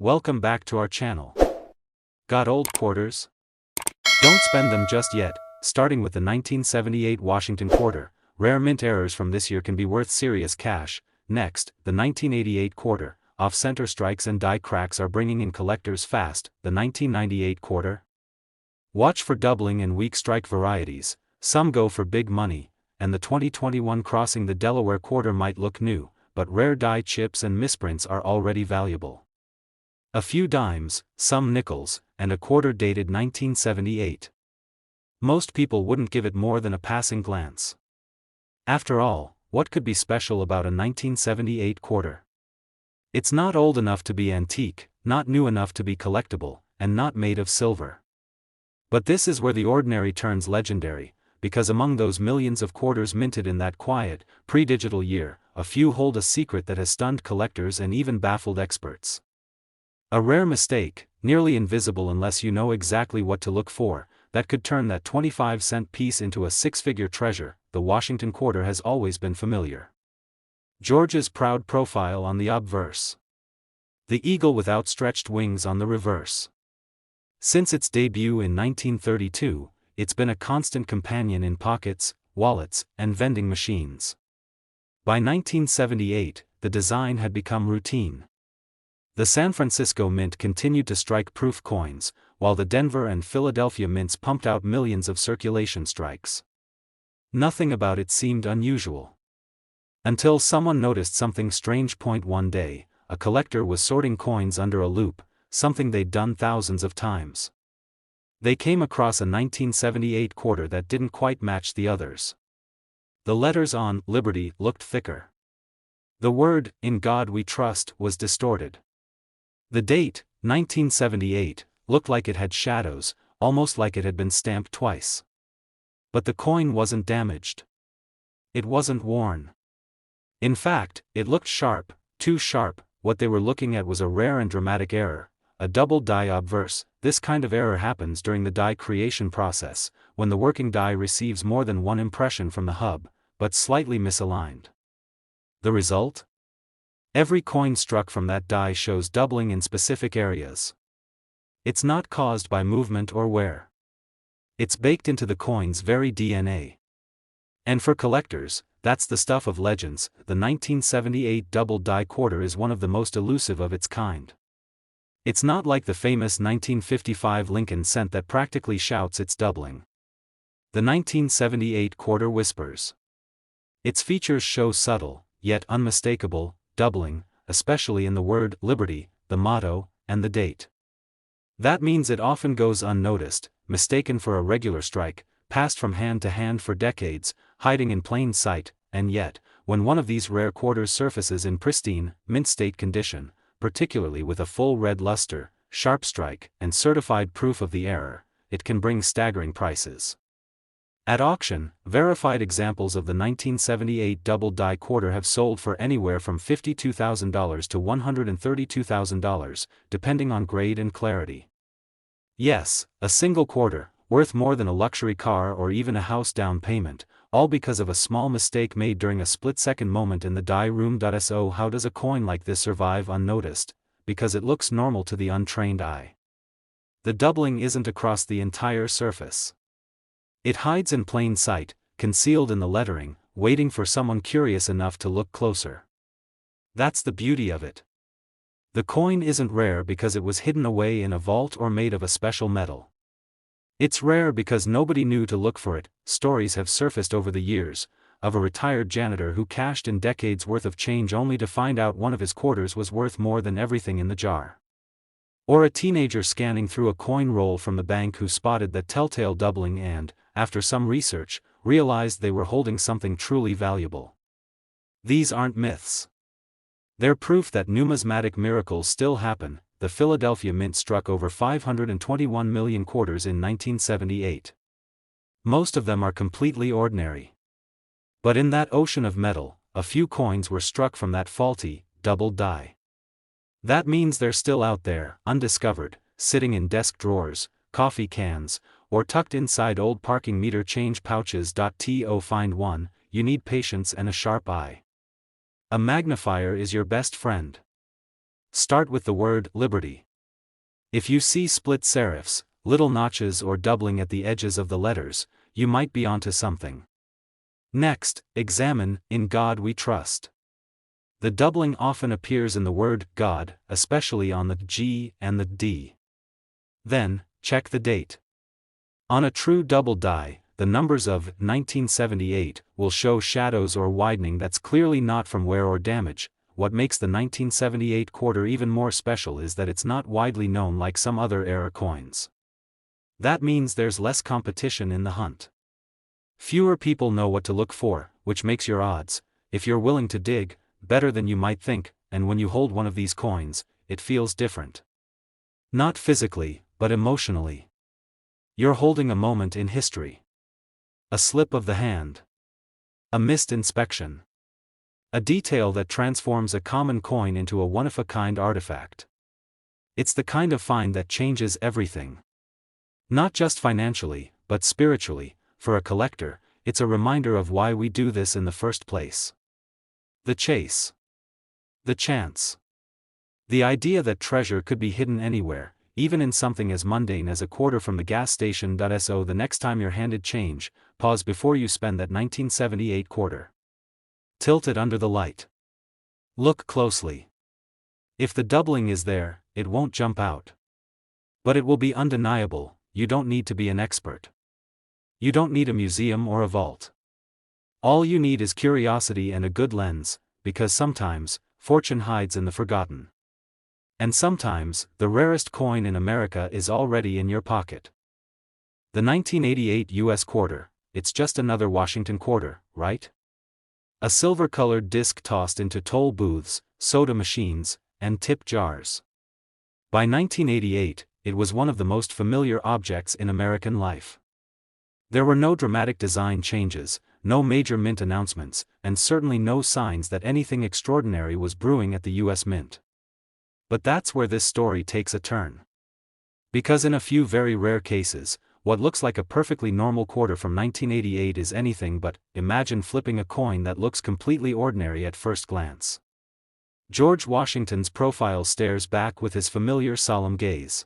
welcome back to our channel. Got old quarters? Don't spend them just yet. Starting with the 1978 Washington quarter, rare mint errors from this year can be worth serious cash. Next, the 1988 quarter, off-center strikes and die cracks are bringing in collectors fast. The 1998 quarter? Watch for doubling and weak strike varieties, some go for big money, and the 2021 crossing the Delaware quarter might look new, but rare die chips and misprints are already valuable. A few dimes, some nickels, and a quarter dated 1978. Most people wouldn't give it more than a passing glance. After all, what could be special about a 1978 quarter? It's not old enough to be antique, not new enough to be collectible, and not made of silver. But this is where the ordinary turns legendary, because among those millions of quarters minted in that quiet, pre-digital year, a few hold a secret that has stunned collectors and even baffled experts. A rare mistake, nearly invisible unless you know exactly what to look for, that could turn that 25-cent piece into a six-figure treasure. The Washington quarter has always been familiar. Georgia's proud profile on the obverse. The eagle with outstretched wings on the reverse. Since its debut in 1932, it's been a constant companion in pockets, wallets, and vending machines. By 1978, the design had become routine. The San Francisco Mint continued to strike proof coins, while the Denver and Philadelphia mints pumped out millions of circulation strikes. Nothing about it seemed unusual. Until someone noticed something strange. One day, a collector was sorting coins under a loop, something they'd done thousands of times. They came across a 1978 quarter that didn't quite match the others. The letters on Liberty looked thicker. The word, "In God We Trust," was distorted. The date, 1978, looked like it had shadows, almost like it had been stamped twice. But the coin wasn't damaged. It wasn't worn. In fact, it looked sharp, too sharp. What they were looking at was a rare and dramatic error, a double die obverse. This kind of error happens during the die creation process, when the working die receives more than one impression from the hub, but slightly misaligned. The result? Every coin struck from that die shows doubling in specific areas. It's not caused by movement or wear. It's baked into the coin's very DNA. And for collectors, that's the stuff of legends. The 1978 double die quarter is one of the most elusive of its kind. It's not like the famous 1955 Lincoln cent that practically shouts it's doubling. The 1978 quarter whispers. Its features show subtle, yet unmistakable, doubling, especially in the word Liberty, the motto, and the date. That means it often goes unnoticed, mistaken for a regular strike, passed from hand to hand for decades, hiding in plain sight, and yet, when one of these rare quarters surfaces in pristine, mint-state condition, particularly with a full red luster, sharp strike, and certified proof of the error, it can bring staggering prices. At auction, verified examples of the 1978 double die quarter have sold for anywhere from $52,000 to $132,000, depending on grade and clarity. Yes, a single quarter, worth more than a luxury car or even a house down payment, all because of a small mistake made during a split-second moment in the die room. So how does a coin like this survive unnoticed? Because it looks normal to the untrained eye. The doubling isn't across the entire surface. It hides in plain sight, concealed in the lettering, waiting for someone curious enough to look closer. That's the beauty of it. The coin isn't rare because it was hidden away in a vault or made of a special metal. It's rare because nobody knew to look for it. Stories have surfaced over the years, of a retired janitor who cashed in decades worth of change only to find out one of his quarters was worth more than everything in the jar. Or a teenager scanning through a coin roll from the bank who spotted that telltale doubling and, after some research, realized they were holding something truly valuable. These aren't myths. They're proof that numismatic miracles still happen. The Philadelphia Mint struck over 521 million quarters in 1978. Most of them are completely ordinary. But in that ocean of metal, a few coins were struck from that faulty, double die. That means they're still out there, undiscovered, sitting in desk drawers, coffee cans, or tucked inside old parking meter change pouches. To find one, you need patience and a sharp eye. A magnifier is your best friend. Start with the word liberty. If you see split serifs, little notches or doubling at the edges of the letters, you might be onto something. Next, examine "In God We Trust." The doubling often appears in the word God, especially on the G and the D. Then, check the date. On a true double die, the numbers of 1978 will show shadows or widening that's clearly not from wear or damage. What makes the 1978 quarter even more special is that it's not widely known like some other era coins. That means there's less competition in the hunt. Fewer people know what to look for, which makes your odds, if you're willing to dig, better than you might think, and when you hold one of these coins, it feels different. Not physically, but emotionally. You're holding a moment in history. A slip of the hand. A missed inspection. A detail that transforms a common coin into a one-of-a-kind artifact. It's the kind of find that changes everything. Not just financially, but spiritually. For a collector, it's a reminder of why we do this in the first place. The chase. The chance. The idea that treasure could be hidden anywhere, even in something as mundane as a quarter from the gas station. So the next time you're handed change, pause before you spend that 1978 quarter. Tilt it under the light. Look closely. If the doubling is there, it won't jump out. But it will be undeniable. You don't need to be an expert. You don't need a museum or a vault. All you need is curiosity and a good lens, because sometimes, fortune hides in the forgotten. And sometimes, the rarest coin in America is already in your pocket. The 1988 US quarter, it's just another Washington quarter, right? A silver-colored disc tossed into toll booths, soda machines, and tip jars. By 1988, it was one of the most familiar objects in American life. There were no dramatic design changes, no major mint announcements, and certainly no signs that anything extraordinary was brewing at the US Mint. But that's where this story takes a turn. Because in a few very rare cases, what looks like a perfectly normal quarter from 1988 is anything but. Imagine flipping a coin that looks completely ordinary at first glance. George Washington's profile stares back with his familiar solemn gaze.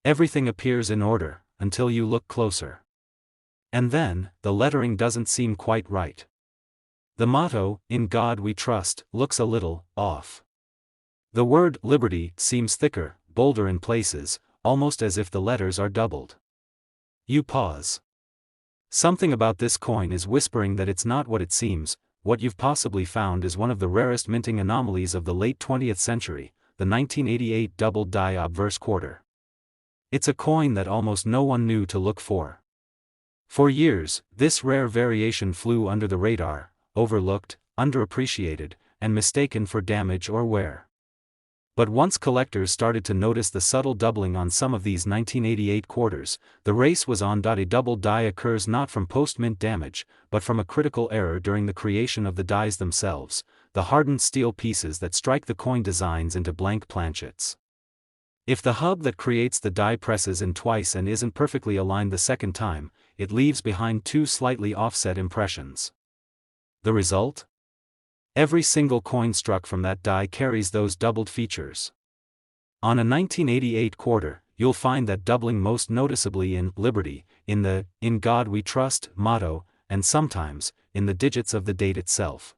Everything appears in order, until you look closer. And then, the lettering doesn't seem quite right. The motto, "In God We Trust," looks a little off. The word liberty seems thicker, bolder in places, almost as if the letters are doubled. You pause. Something about this coin is whispering that it's not what it seems. What you've possibly found is one of the rarest minting anomalies of the late 20th century, the 1988 double Die Obverse quarter. It's a coin that almost no one knew to look for. For years, this rare variation flew under the radar, overlooked, underappreciated, and mistaken for damage or wear. But once collectors started to notice the subtle doubling on some of these 1988 quarters, the race was on. A double die occurs not from post-mint damage, but from a critical error during the creation of the dies themselves, the hardened steel pieces that strike the coin designs into blank planchets. If the hub that creates the die presses in twice and isn't perfectly aligned the second time, it leaves behind two slightly offset impressions. The result? Every single coin struck from that die carries those doubled features. On a 1988 quarter, you'll find that doubling most noticeably in Liberty, in the "In God We Trust" motto, and sometimes, in the digits of the date itself.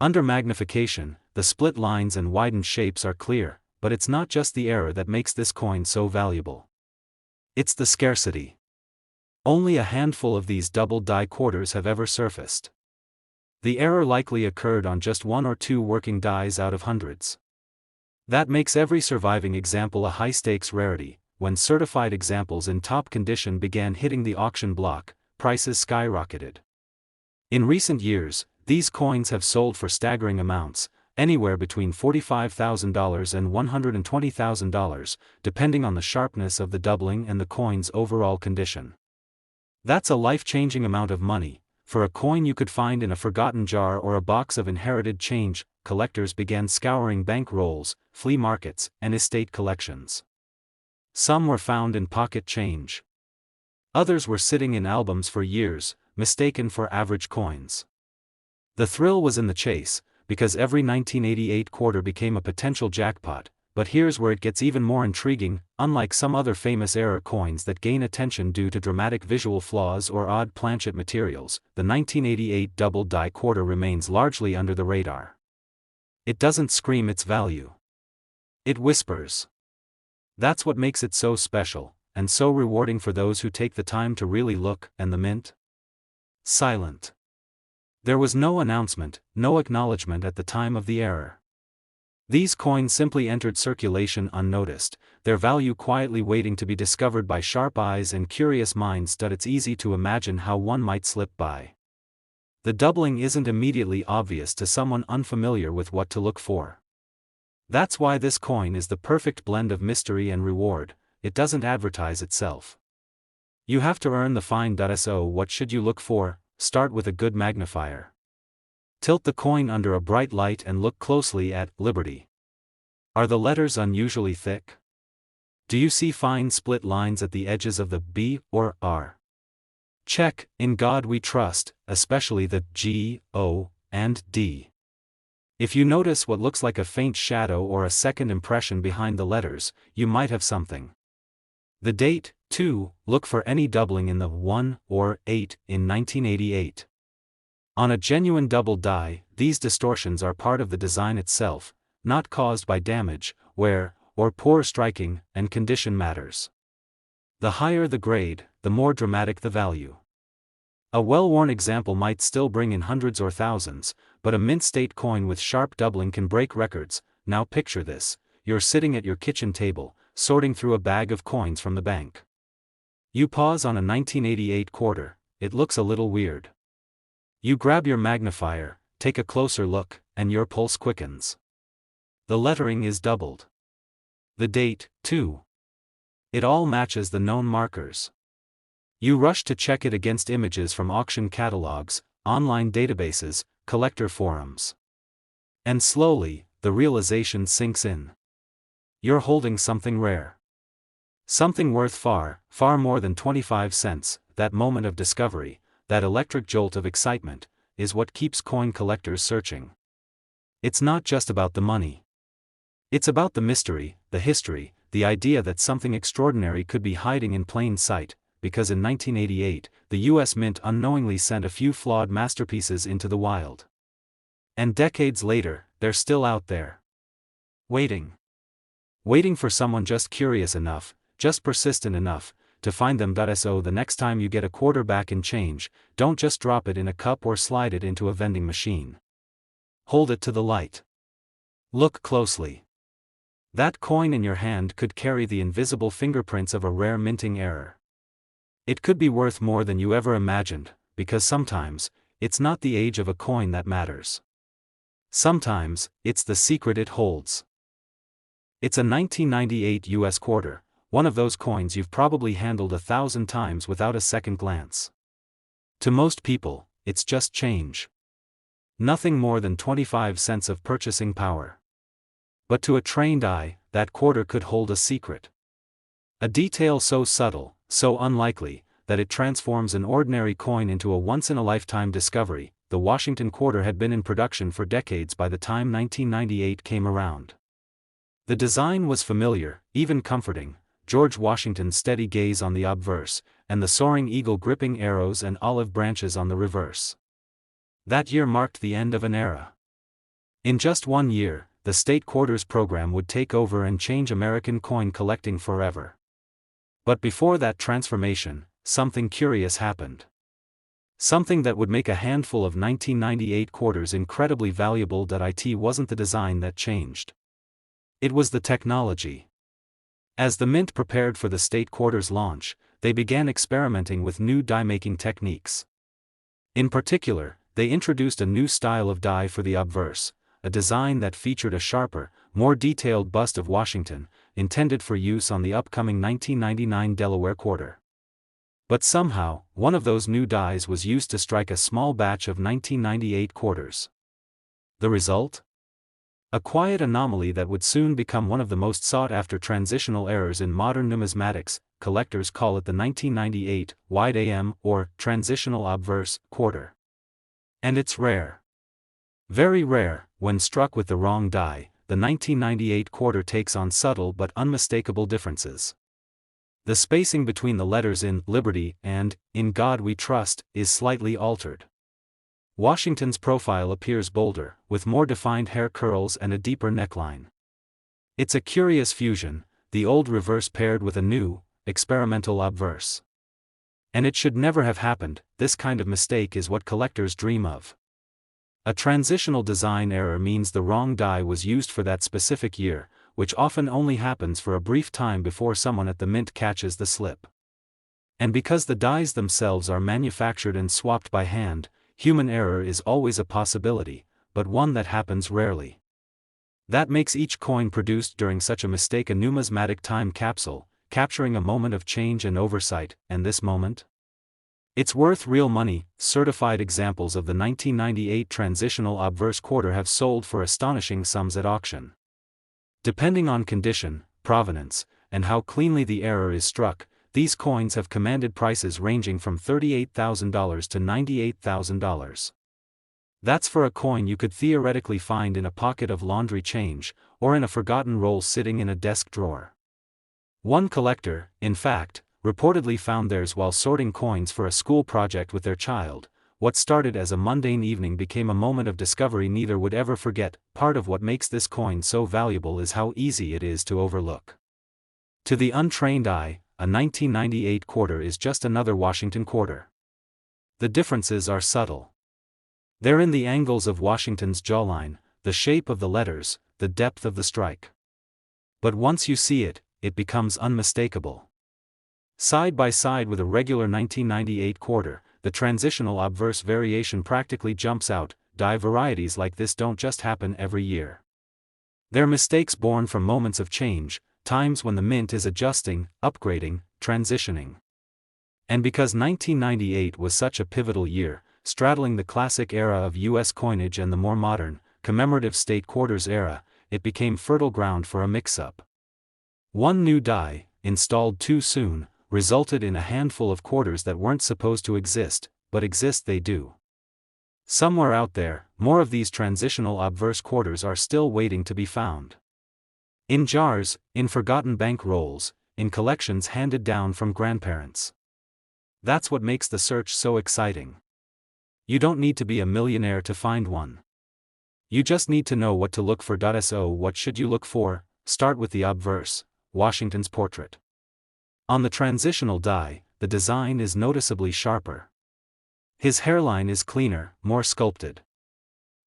Under magnification, the split lines and widened shapes are clear, but it's not just the error that makes this coin so valuable. It's the scarcity. Only a handful of these double die quarters have ever surfaced. The error likely occurred on just one or two working dies out of hundreds. That makes every surviving example a high-stakes rarity. When certified examples in top condition began hitting the auction block, prices skyrocketed. In recent years, these coins have sold for staggering amounts, anywhere between $45,000 and $120,000, depending on the sharpness of the doubling and the coin's overall condition. That's a life-changing amount of money. For a coin you could find in a forgotten jar or a box of inherited change, collectors began scouring bank rolls, flea markets, and estate collections. Some were found in pocket change. Others were sitting in albums for years, mistaken for average coins. The thrill was in the chase, because every 1988 quarter became a potential jackpot. But here's where it gets even more intriguing. Unlike some other famous era coins that gain attention due to dramatic visual flaws or odd planchet materials, the 1988 double die quarter remains largely under the radar. It doesn't scream its value. It whispers. That's what makes it so special, and so rewarding for those who take the time to really look. And the mint? Silent. There was no announcement, no acknowledgement at the time of the error. These coins simply entered circulation unnoticed, their value quietly waiting to be discovered by sharp eyes and curious minds. It's easy to imagine how one might slip by. The doubling isn't immediately obvious to someone unfamiliar with what to look for. That's why this coin is the perfect blend of mystery and reward. It doesn't advertise itself. You have to earn the find. So what should you look for? Start with a good magnifier. Tilt the coin under a bright light and look closely at Liberty. Are the letters unusually thick? Do you see fine split lines at the edges of the B or R? Check In God We Trust, especially the G, O, and D. If you notice what looks like a faint shadow or a second impression behind the letters, you might have something. The date, too, look for any doubling in the 1 or 8 in 1988. On a genuine double die, these distortions are part of the design itself, not caused by damage, wear, or poor striking, and condition matters. The higher the grade, the more dramatic the value. A well-worn example might still bring in hundreds or thousands, but a mint state coin with sharp doubling can break records. Now picture this: you're sitting at your kitchen table, sorting through a bag of coins from the bank. You pause on a 1988 quarter. It looks a little weird. You grab your magnifier, take a closer look, and your pulse quickens. The lettering is doubled. The date, too. It all matches the known markers. You rush to check it against images from auction catalogs, online databases, collector forums. And slowly, the realization sinks in. You're holding something rare. Something worth far, far more than 25 cents. That moment of discovery, that electric jolt of excitement, is what keeps coin collectors searching. It's not just about the money. It's about the mystery, the history, the idea that something extraordinary could be hiding in plain sight, because in 1988, the US Mint unknowingly sent a few flawed masterpieces into the wild. And decades later, they're still out there. Waiting. Waiting for someone just curious enough, just persistent enough, to find them. So the next time you get a quarter back in change, don't just drop it in a cup or slide it into a vending machine. Hold it to the light. Look closely. That coin in your hand could carry the invisible fingerprints of a rare minting error. It could be worth more than you ever imagined, because sometimes, it's not the age of a coin that matters. Sometimes, it's the secret it holds. It's a 1998 US quarter. One of those coins you've probably handled 1,000 times without a second glance. To most people, it's just change. Nothing more than 25 cents of purchasing power. But to a trained eye, that quarter could hold a secret. A detail so subtle, so unlikely, that it transforms an ordinary coin into a once-in-a-lifetime discovery. The Washington quarter had been in production for decades by the time 1998 came around. The design was familiar, even comforting: George Washington's steady gaze on the obverse, and the soaring eagle gripping arrows and olive branches on the reverse. That year marked the end of an era. In just 1 year, the State Quarters program would take over and change American coin collecting forever. But before that transformation, something curious happened. Something that would make a handful of 1998 quarters incredibly valuable. It wasn't the design that changed. It was the technology. As the Mint prepared for the State Quarters launch, they began experimenting with new die-making techniques. In particular, they introduced a new style of die for the obverse, a design that featured a sharper, more detailed bust of Washington, intended for use on the upcoming 1999 Delaware quarter. But somehow, one of those new dies was used to strike a small batch of 1998 quarters. The result? A quiet anomaly that would soon become one of the most sought-after transitional errors in modern numismatics. Collectors call it the 1998 wide AM or Transitional Obverse quarter. And it's rare. Very rare. when struck with the wrong die, the 1998 quarter takes on subtle but unmistakable differences. The spacing between the letters in Liberty and In God We Trust is slightly altered. Washington's profile appears bolder, with more defined hair curls and a deeper neckline. It's a curious fusion, the old reverse paired with a new, experimental obverse. And it should never have happened. This kind of mistake is what collectors dream of. A transitional design error means the wrong die was used for that specific year, which often only happens for a brief time before someone at the mint catches the slip. And because the dies themselves are manufactured and swapped by hand, human error is always a possibility, but one that happens rarely. That makes each coin produced during such a mistake a numismatic time capsule, capturing a moment of change and oversight. And this moment? It's worth real money. Certified examples of the 1998 Transitional Obverse quarter have sold for astonishing sums at auction. Depending on condition, provenance, and how cleanly the error is struck, these coins have commanded prices ranging from $38,000 to $98,000. That's for a coin you could theoretically find in a pocket of laundry change, or in a forgotten roll sitting in a desk drawer. One collector, in fact, reportedly found theirs while sorting coins for a school project with their child. What started as a mundane evening became a moment of discovery neither would ever forget. Part of what makes this coin so valuable is how easy it is to overlook. To the untrained eye, a 1998 quarter is just another Washington quarter. The differences are subtle. They're in the angles of Washington's jawline, the shape of the letters, the depth of the strike. But once you see it, it becomes unmistakable. Side by side with a regular 1998 quarter, the transitional obverse variation practically jumps out. Die varieties like this don't just happen every year. They're mistakes born from moments of change, times when the mint is adjusting, upgrading, transitioning. And because 1998 was such a pivotal year, straddling the classic era of U.S. coinage and the more modern, commemorative state quarters era, it became fertile ground for a mix-up. One new die, installed too soon, resulted in a handful of quarters that weren't supposed to exist, but exist they do. Somewhere out there, more of these transitional obverse quarters are still waiting to be found. In jars, in forgotten bank rolls, in collections handed down from grandparents. That's what makes the search so exciting. You don't need to be a millionaire to find one. You just need to know what to look for. So what should you look for? Start with the obverse, Washington's portrait. On the transitional die, the design is noticeably sharper. His hairline is cleaner, more sculpted.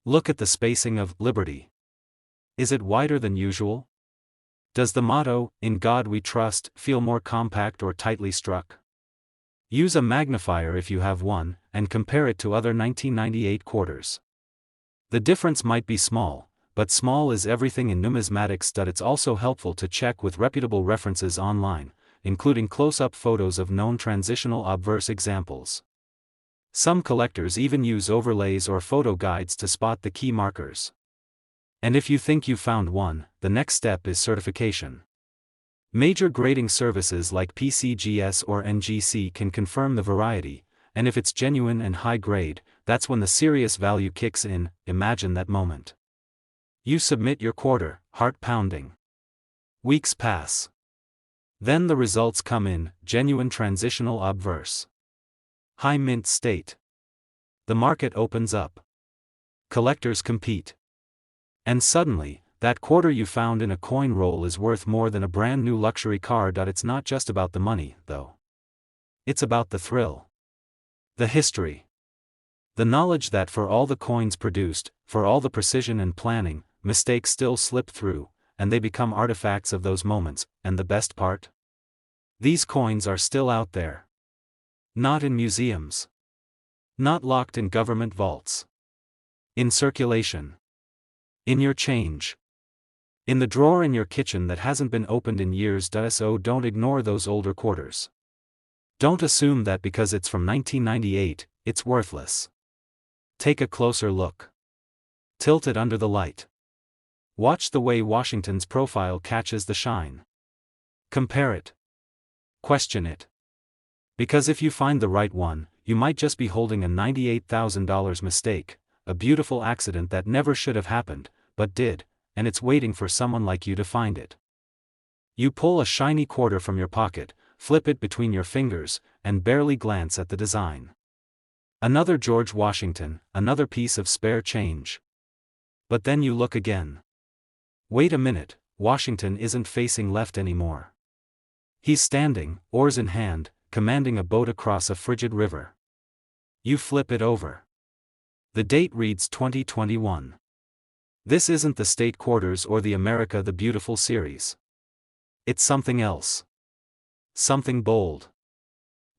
Look at the spacing of Liberty. Is it wider than usual? Does the motto, In God We Trust, feel more compact or tightly struck? Use a magnifier if you have one, and compare it to other 1998 quarters. The difference might be small, but small is everything in numismatics. It's also helpful to check with reputable references online, including close-up photos of known transitional obverse examples. Some collectors even use overlays or photo guides to spot the key markers. And if you think you found one, the next step is certification. Major grading services like PCGS or NGC can confirm the variety, and if it's genuine and high grade, that's when the serious value kicks in. Imagine that moment. You submit your quarter, heart pounding. Weeks pass. Then the results come in, genuine transitional obverse. High mint state. The market opens up. Collectors compete. And suddenly, that quarter you found in a coin roll is worth more than a brand new luxury car. It's not just about the money, though. It's about the thrill. The history. The knowledge that for all the coins produced, for all the precision and planning, mistakes still slip through, and they become artifacts of those moments. And the best part? These coins are still out there. Not in museums. Not locked in government vaults. In circulation. In your change. In the drawer in your kitchen that hasn't been opened in years. So don't ignore those older quarters. Don't assume that because it's from 1998, it's worthless. Take a closer look. Tilt it under the light. Watch the way Washington's profile catches the shine. Compare it. Question it. Because if you find the right one, you might just be holding a $98,000 mistake, a beautiful accident that never should have happened, but did, and it's waiting for someone like you to find it. You pull a shiny quarter from your pocket, flip it between your fingers, and barely glance at the design. Another George Washington, another piece of spare change. But then you look again. Wait a minute, Washington isn't facing left anymore. He's standing, oars in hand, commanding a boat across a frigid river. You flip it over. The date reads 2021. This isn't the State Quarters or the America the Beautiful series. It's something else. Something bold.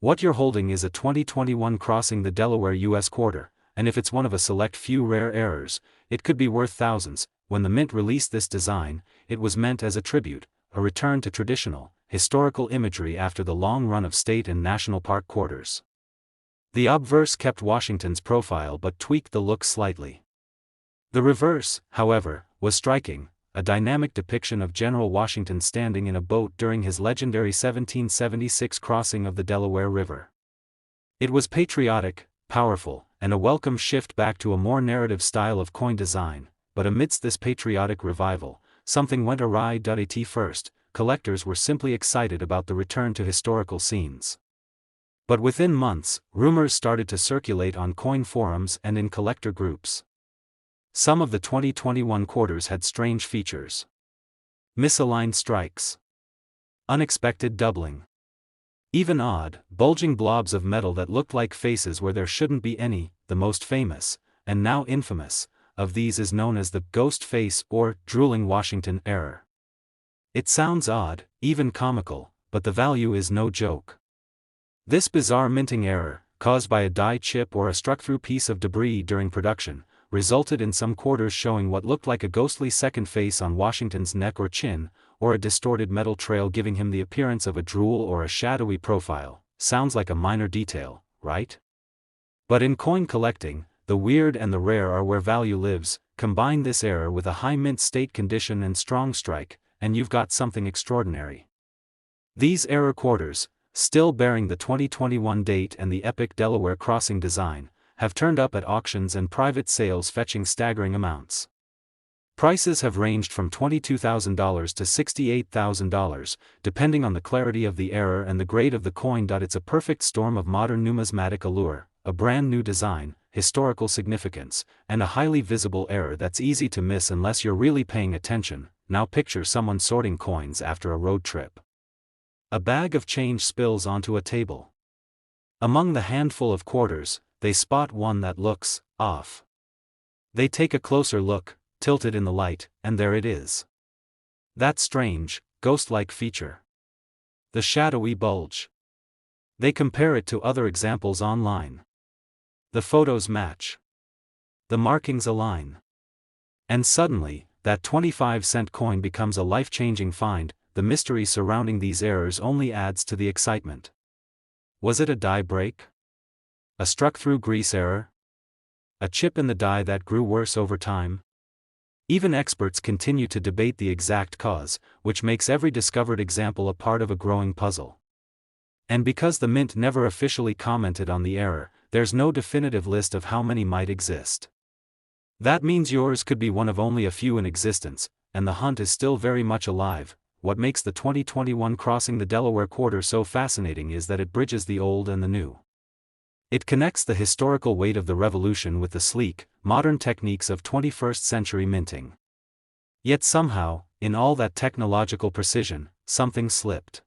What you're holding is a 2021 crossing the Delaware U.S. quarter, and if it's one of a select few rare errors, it could be worth thousands. When the Mint released this design, it was meant as a tribute, a return to traditional, historical imagery after the long run of state and national park quarters. The Obverse kept Washington's profile but tweaked the look slightly. The reverse, however, was striking, a dynamic depiction of General Washington standing in a boat during his legendary 1776 crossing of the Delaware River. It was patriotic, powerful, and a welcome shift back to a more narrative style of coin design, but amidst this patriotic revival, something went awry. At first, collectors were simply excited about the return to historical scenes. But within months, rumors started to circulate on coin forums and in collector groups. Some of the 2021 quarters had strange features. Misaligned strikes. Unexpected doubling. Even odd, bulging blobs of metal that looked like faces where there shouldn't be any. The most famous, and now infamous, of these is known as the ghost face or drooling Washington error. It sounds odd, even comical, but the value is no joke. This bizarre minting error, caused by a die chip or a struck-through piece of debris during production, resulted in some quarters showing what looked like a ghostly second face on Washington's neck or chin, or a distorted metal trail giving him the appearance of a drool or a shadowy profile. Sounds like a minor detail, right? But in coin collecting, the weird and the rare are where value lives. Combine this error with a high mint state condition and strong strike, and you've got something extraordinary. These error quarters, still bearing the 2021 date and the epic Delaware crossing design, have turned up at auctions and private sales fetching staggering amounts. Prices have ranged from $22,000 to $68,000, depending on the clarity of the error and the grade of the coin. It's a perfect storm of modern numismatic allure, a brand new design, historical significance, and a highly visible error that's easy to miss unless you're really paying attention. Now picture someone sorting coins after a road trip. A bag of change spills onto a table. Among the handful of quarters, they spot one that looks off. They take a closer look, tilted in the light, and there it is. That strange, ghost-like feature. The shadowy bulge. They compare it to other examples online. The photos match. The markings align. And suddenly, that 25-cent coin becomes a life-changing find. The mystery surrounding these errors only adds to the excitement. Was it a die break? A struck-through grease error? A chip in the die that grew worse over time? Even experts continue to debate the exact cause, which makes every discovered example a part of a growing puzzle. And because the Mint never officially commented on the error, there's no definitive list of how many might exist. That means yours could be one of only a few in existence, and the hunt is still very much alive. What makes the 2021 crossing the Delaware quarter so fascinating is that it bridges the old and the new. It connects the historical weight of the revolution with the sleek, modern techniques of 21st century minting. Yet somehow, in all that technological precision, something slipped.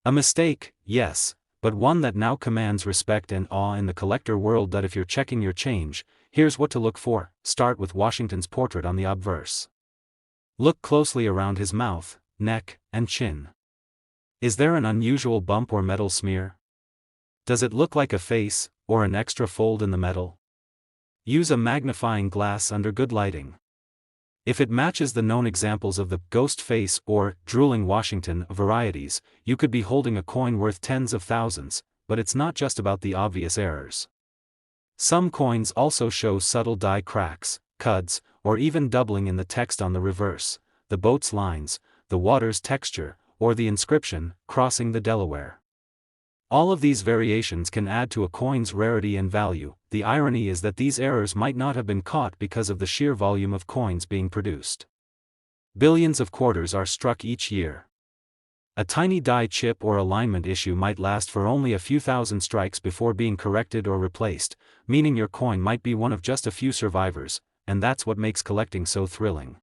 A mistake, yes, but one that now commands respect and awe in the collector world. If you're checking your change, here's what to look for. Start with Washington's portrait on the obverse. Look closely around his mouth, neck, and chin. Is there an unusual bump or metal smear? Does it look like a face, or an extra fold in the metal? Use a magnifying glass under good lighting. If it matches the known examples of the ghost face or drooling Washington varieties, you could be holding a coin worth tens of thousands. But it's not just about the obvious errors. Some coins also show subtle die cracks, cuds, or even doubling in the text on the reverse, the boat's lines, the water's texture, or the inscription, crossing the Delaware. All of these variations can add to a coin's rarity and value. The irony is that these errors might not have been caught because of the sheer volume of coins being produced. Billions of quarters are struck each year. A tiny die chip or alignment issue might last for only a few thousand strikes before being corrected or replaced, meaning your coin might be one of just a few survivors, and that's what makes collecting so thrilling.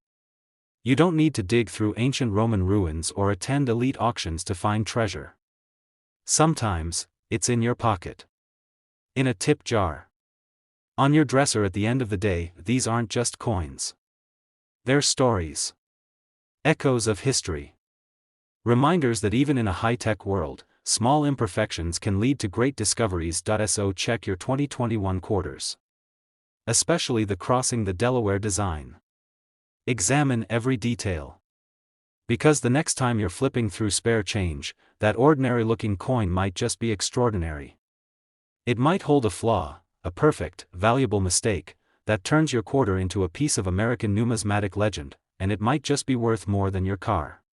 You don't need to dig through ancient Roman ruins or attend elite auctions to find treasure. Sometimes, it's in your pocket. In a tip jar. On your dresser. At the end of the day, these aren't just coins. They're stories. Echoes of history. Reminders that even in a high-tech world, small imperfections can lead to great discoveries. So check your 2021 quarters. Especially the crossing the Delaware design. Examine every detail. Because the next time you're flipping through spare change, that ordinary-looking coin might just be extraordinary. It might hold a flaw, a perfect, valuable mistake, that turns your quarter into a piece of American numismatic legend, and it might just be worth more than your car.